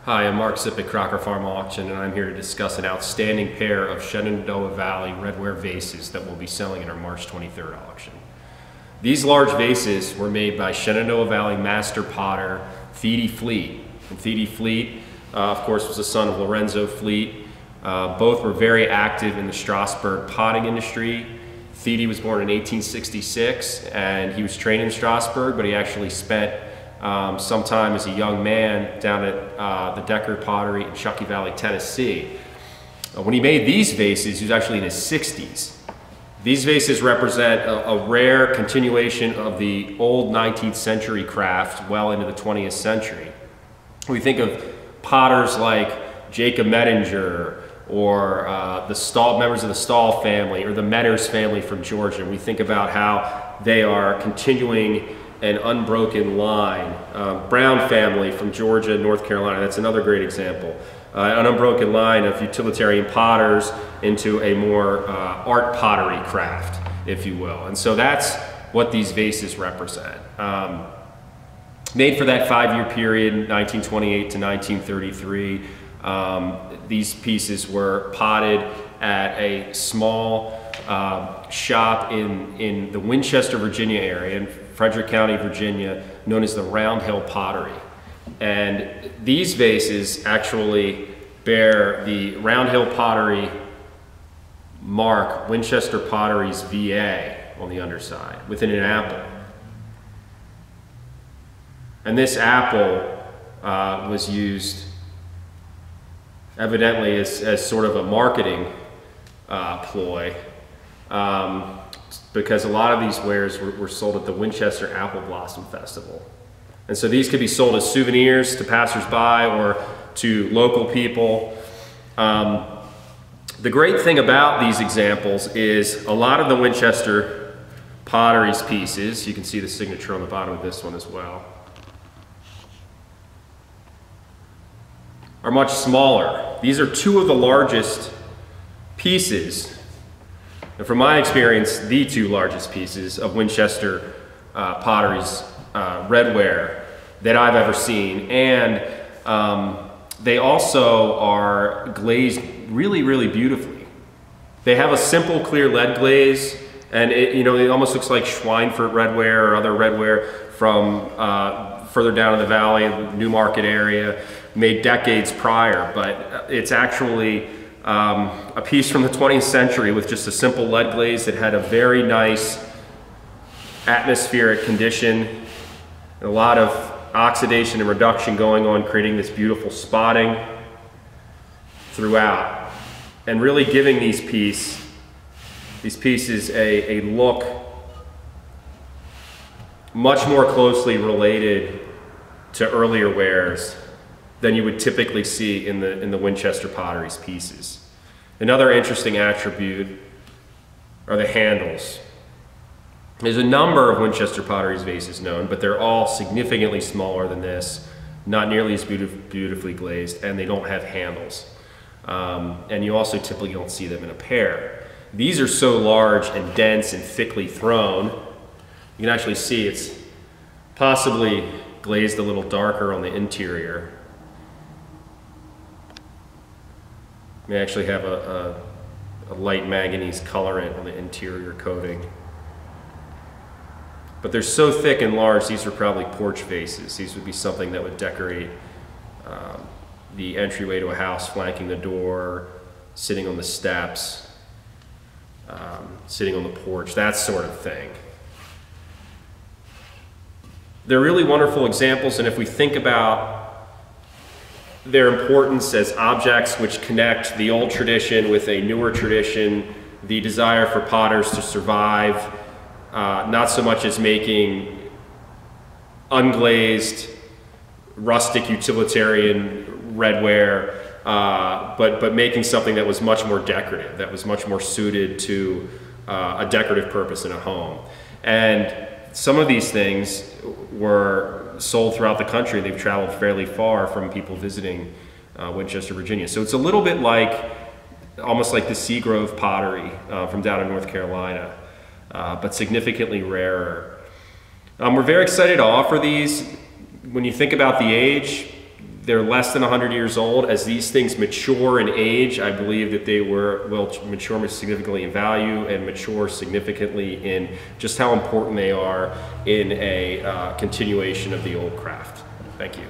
Hi, I'm Mark Zipp at Crocker Farm Auction, and I'm here to discuss an outstanding pair of Shenandoah Valley Redware vases that we'll be selling in our March 23rd auction. These large vases were made by Shenandoah Valley master potter Thiede Fleet. And Thiede Fleet, of course, was the son of Lorenzo Fleet. Both were very active in the Strasbourg potting industry. Thiede was born in 1866, and he was trained in Strasbourg, but he actually spent some time as a young man down at the Decker Pottery in Truckee Valley, Tennessee. When he made these vases, he was actually in his 60s. These vases represent a rare continuation of the old 19th century craft well into the 20th century. We think of potters like Jacob Mettinger or the members of the Stahl family or the Metters family from Georgia. We think about how they are continuing an unbroken line. Brown family from Georgia and North Carolina, that's another great example. An unbroken line of utilitarian potters into a more art pottery craft, if you will. And so that's what these vases represent. Made for that 5-year period, 1928 to 1933, these pieces were potted at a small shop in the Winchester, Virginia area, in Frederick County, Virginia, known as the Round Hill Pottery. And these vases actually bear the Round Hill Pottery mark, Winchester Potteries VA, on the underside, within an apple. And this apple was used evidently as sort of a marketing ploy, because a lot of these wares were sold at the Winchester Apple Blossom Festival. And so these could be sold as souvenirs to passersby or to local people. The great thing about these examples is a lot of the Winchester Potteries pieces, you can see the signature on the bottom of this one as well, are much smaller. These are two of the largest pieces, and from my experience, the two largest pieces of Winchester Potteries redware that I've ever seen. And they also are glazed really, really beautifully. They have a simple clear lead glaze, and it almost looks like Schweinfurt redware or other redware from further down in the valley, Newmarket area, made decades prior, but it's actually a piece from the 20th century with just a simple lead glaze that had a very nice atmospheric condition, and a lot of oxidation and reduction going on, creating this beautiful spotting throughout, and really giving these pieces a look much more closely related to earlier wares than you would typically see in the Winchester Potteries pieces. Another interesting attribute are the handles. There's a number of Winchester Potteries vases known, but they're all significantly smaller than this, not nearly as beautifully glazed, and they don't have handles. And you also typically don't see them in a pair. These are so large and dense and thickly thrown, you can actually see it's possibly glazed a little darker on the interior. They actually have a light manganese colorant on the interior coating. But they're so thick and large, these are probably porch vases. These would be something that would decorate the entryway to a house, flanking the door, sitting on the steps, sitting on the porch, that sort of thing. They're really wonderful examples, and if we think about their importance as objects which connect the old tradition with a newer tradition, the desire for potters to survive, not so much as making unglazed, rustic, utilitarian redware, but making something that was much more decorative, that was much more suited to a decorative purpose in a home. And some of these things were sold throughout the country. They've traveled fairly far from people visiting Winchester, Virginia. So it's a little bit like, almost like the Seagrove pottery from down in North Carolina, but significantly rarer. We're very excited to offer these. When you think about the age, They're less than 100 years old. As these things mature in age, I believe that they will mature significantly in value and mature significantly in just how important they are in a continuation of the old craft. Thank you.